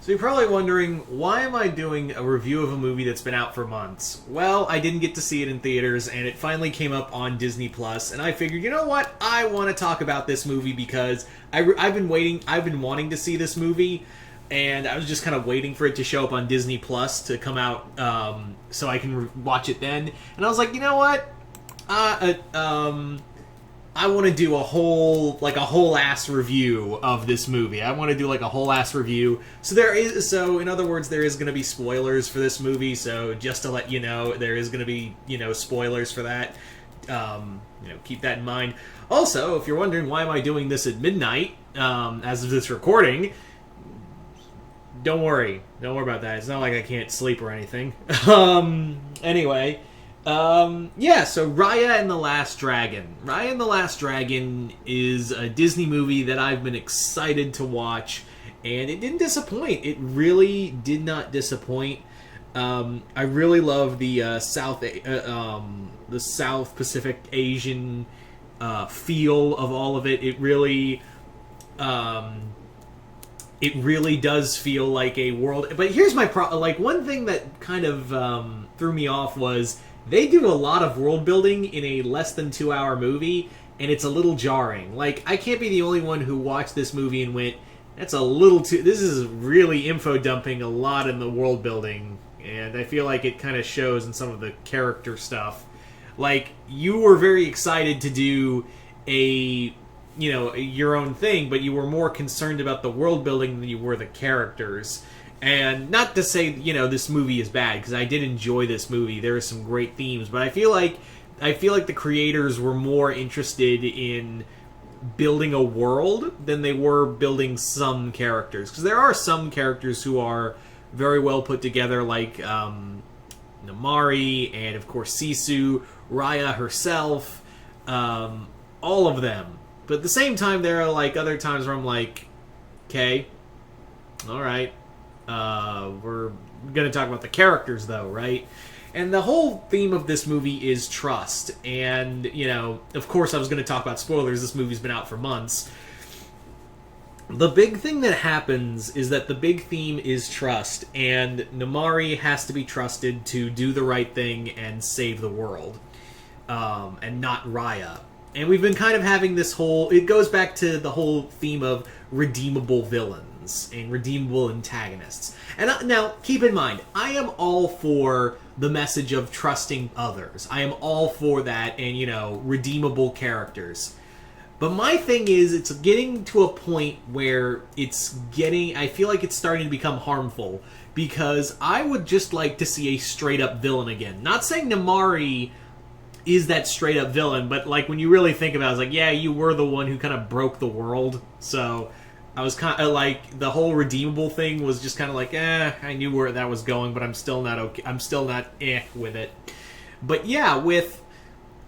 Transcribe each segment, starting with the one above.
So you're probably wondering, why am I doing a review of a movie that's been out for months? Well, I didn't get to see it in theaters, and it finally came up on Disney Plus, and I figured, you know what? I want to talk about this movie because I've been wanting to see this movie, and I was just kind of waiting for it to show up on Disney Plus to come out, so I can watch it then. And I was like, you know what? I want to do a whole ass review of this movie. I want to do like a whole ass review. So in other words, there is going to be spoilers for this movie. So just to let you know, there is going to be, spoilers for that. Keep that in mind. Also, if you're wondering why am I doing this at midnight, as of this recording, don't worry about that. It's not like I can't sleep or anything. Anyway. So Raya and the Last Dragon. Raya and the Last Dragon is a Disney movie that I've been excited to watch, and it didn't disappoint. It really did not disappoint. I really love the South Pacific Asian feel of all of it. It really does feel like a world. But here's my one thing that kind of threw me off was they do a lot of world building in a less than 2 hour movie, and it's a little jarring. Like, I can't be the only one who watched this movie and went, that's a little too... This is really info dumping a lot in the world building, and I feel like it kind of shows in some of the character stuff. Like, you were very excited to do your own thing, but you were more concerned about the world building than you were the characters. And not to say, this movie is bad, because I did enjoy this movie. There are some great themes, but I feel like the creators were more interested in building a world than they were building some characters. Because there are some characters who are very well put together, like Namari, and of course Sisu, Raya herself, all of them. But at the same time, there are like other times where I'm like, okay, alright. We're going to talk about the characters, though, right? And the whole theme of this movie is trust. And, of course I was going to talk about spoilers. This movie's been out for months. The big thing that happens is that the big theme is trust. And Namari has to be trusted to do the right thing and save the world. And not Raya. And we've been kind of having this whole... It goes back to the whole theme of redeemable villains and redeemable antagonists. And now, keep in mind, I am all for the message of trusting others. I am all for that and, redeemable characters. But my thing is, it's getting to a point where I feel like it's starting to become harmful. Because I would just like to see a straight-up villain again. Not saying Namari is that straight-up villain, but like when you really think about it, it's like, yeah, you were the one who kind of broke the world, so... I was kind of like, the whole redeemable thing was just kind of like, I knew where that was going, but I'm still not okay. I'm still not with it. But yeah,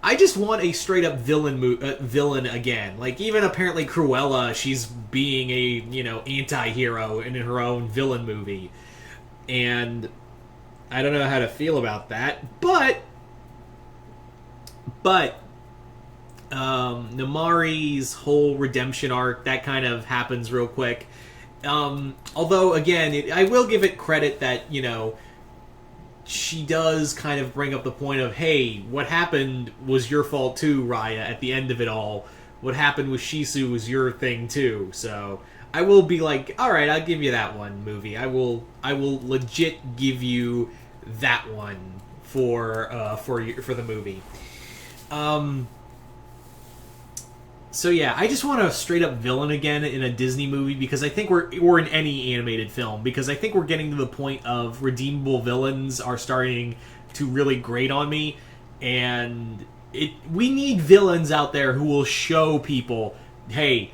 I just want a straight up villain again. Like, even apparently Cruella, she's being a, anti-hero in her own villain movie. And I don't know how to feel about that, but Namari's whole redemption arc, that kind of happens real quick. Although, again, I will give it credit that, she does kind of bring up the point of, hey, what happened was your fault too, Raya, at the end of it all. What happened with Shisu was your thing too. So I will be like, alright, I'll give you that one, movie. I will legit give you that one for the movie. So yeah, I just want a straight-up villain again in a Disney movie, because I think or in any animated film, because I think we're getting to the point of redeemable villains are starting to really grate on me, and we need villains out there who will show people, hey,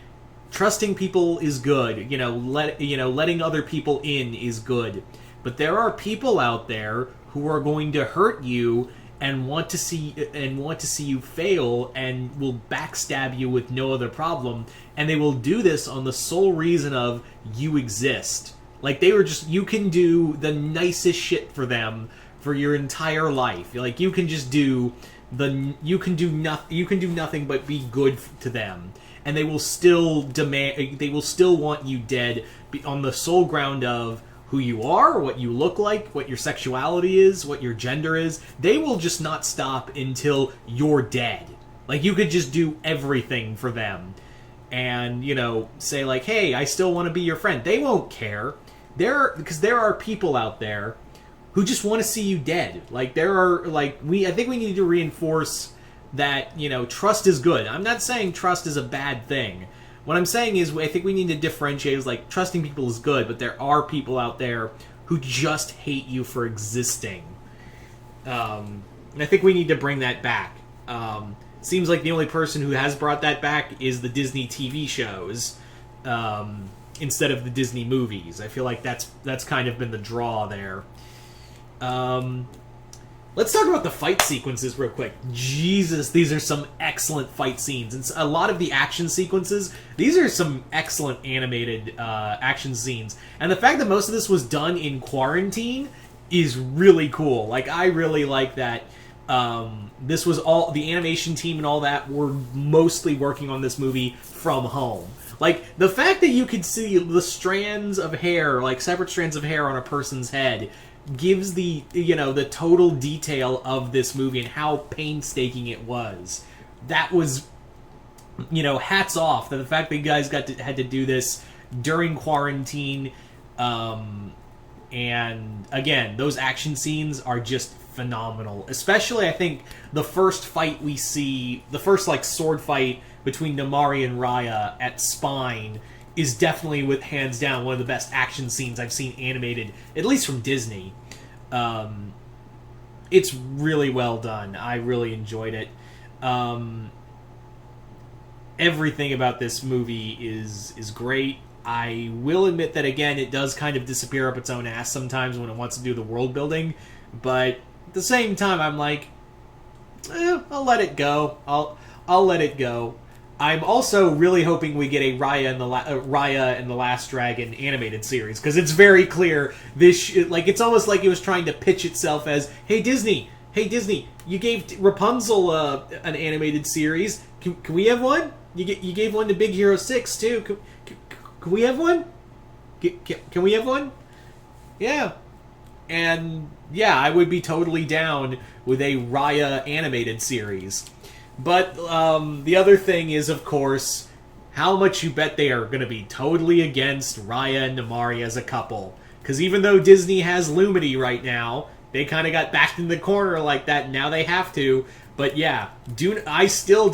trusting people is good, letting other people in is good, but there are people out there who are going to hurt you and want to see you fail, and will backstab you with no other problem, and they will do this on the sole reason of you exist. Like, you can do the nicest shit for them for your entire life. Like, you can just do nothing but be good to them, and they will still want you dead on the sole ground of, who you are, what you look like, what your sexuality is, what your gender is. They will just not stop until you're dead. Like, you could just do everything for them. And, you know, say like, hey, I still want to be your friend. They won't care. Because there are people out there who just want to see you dead. Like, there are, like, I think we need to reinforce that, you know, trust is good. I'm not saying trust is a bad thing. What I'm saying is, I think we need to differentiate is, like, trusting people is good, but there are people out there who just hate you for existing. And I think we need to bring that back. Seems like the only person who has brought that back is the Disney TV shows, instead of the Disney movies. I feel like that's kind of been the draw there. Let's talk about the fight sequences real quick. Jesus, these are some excellent fight scenes. And a lot of the action sequences, these are some excellent animated action scenes. And the fact that most of this was done in quarantine is really cool. Like, I really like that. This was all, the animation team and all that were mostly working on this movie from home. Like, the fact that you could see the strands of hair, like separate strands of hair on a person's head, gives the, you know, the total detail of this movie and how painstaking it was. That was, you know, hats off. The fact that you guys had to do this during quarantine, and again, those action scenes are just phenomenal. Especially, I think, the first fight we see, the first, like, sword fight between Namari and Raya at Spine is definitely, with hands down, one of the best action scenes I've seen animated, at least from Disney. It's really well done. I really enjoyed it. Everything about this movie is great. I will admit that, again, it does kind of disappear up its own ass sometimes when it wants to do the world building, but at the same time, I'm like, I'll let it go. I'll let it go. I'm also really hoping we get a Raya and the Last Dragon animated series, because it's very clear this, like, it's almost like it was trying to pitch itself as, hey Disney, you gave Rapunzel an animated series. Can we have one? You gave one to Big Hero 6 too. Can we have one? Can we have one? Yeah. And yeah, I would be totally down with a Raya animated series. But the other thing is, of course, how much you bet they are going to be totally against Raya and Namari as a couple. Because even though Disney has Lumity right now, they kind of got backed in the corner like that, and now they have to. But yeah, I still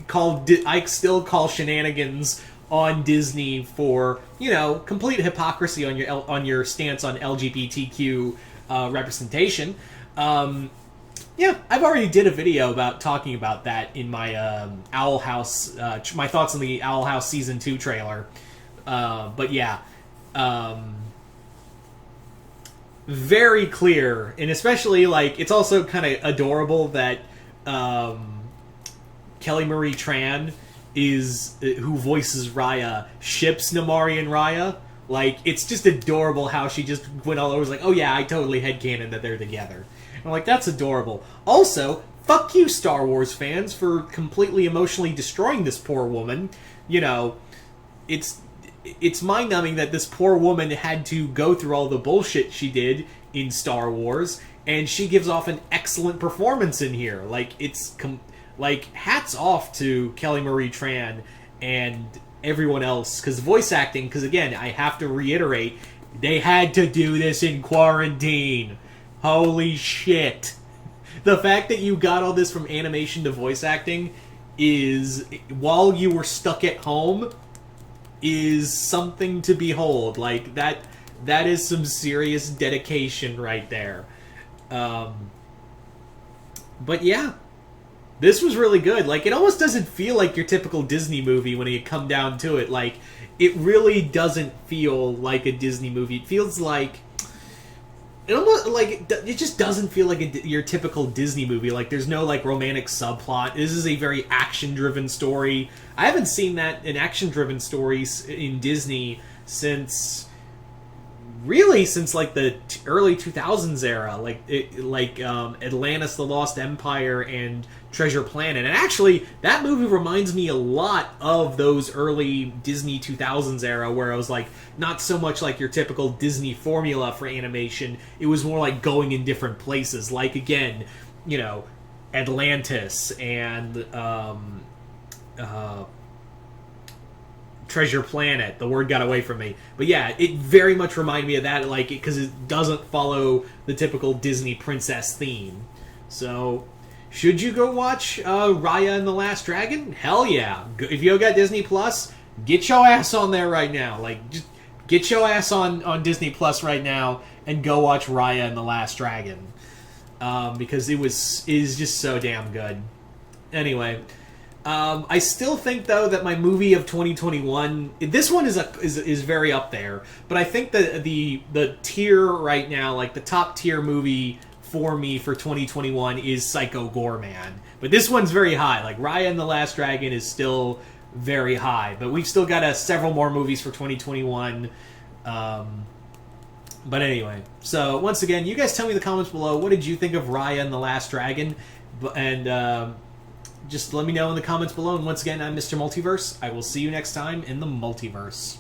call shenanigans on Disney for, you know, complete hypocrisy on your stance on LGBTQ representation. Yeah, I've already did a video about talking about that in my Owl House, my thoughts on the Owl House Season 2 trailer. But yeah, very clear, and especially, like, it's also kind of adorable that Kelly Marie Tran who voices Raya, ships Namari and Raya. Like, it's just adorable how she just went all over, like, oh yeah, I totally headcanon that they're together. I'm like, that's adorable. Also, fuck you, Star Wars fans, for completely emotionally destroying this poor woman. You know, it's mind-numbing that this poor woman had to go through all the bullshit she did in Star Wars, and she gives off an excellent performance in here. Like, hats off to Kelly Marie Tran and everyone else, because voice acting, because again, I have to reiterate, they had to do this in quarantine. Holy shit. The fact that you got all this from animation to voice acting is, while you were stuck at home, is something to behold. Like, that is some serious dedication right there. But yeah, this was really good. Like, it almost doesn't feel like your typical Disney movie when you come down to it. Like, it really doesn't feel like a Disney movie. It feels like... It almost, like, it just doesn't feel like your typical Disney movie. Like, there's no, like, romantic subplot. This is a very action-driven story. I haven't seen an action-driven story in Disney since, like, the early 2000s era. Like, Atlantis the Lost Empire and Treasure Planet. And actually, that movie reminds me a lot of those early Disney 2000s era where it was like not so much like your typical Disney formula for animation. It was more like going in different places. Like, again, you know, Atlantis and Treasure Planet. The word got away from me. But yeah, it very much reminded me of that, like, because it doesn't follow the typical Disney princess theme. So, should you go watch Raya and the Last Dragon? Hell yeah. If you got Disney Plus, get your ass on there right now. Like, just get your ass on Disney Plus right now and go watch Raya and the Last Dragon. Because it is just so damn good. Anyway, I still think though that my movie of 2021, this one is very up there, but I think that the tier right now, like the top tier movie for me for 2021 is Psycho Goreman. But this one's very high. Like Raya and the Last Dragon is still very high, but we've still got several more movies for 2021. But anyway, so once again, you guys tell me in the comments below, what did you think of Raya and the Last Dragon? And just let me know in the comments below. And once again, I'm Mr. Multiverse. I will see you next time in the multiverse.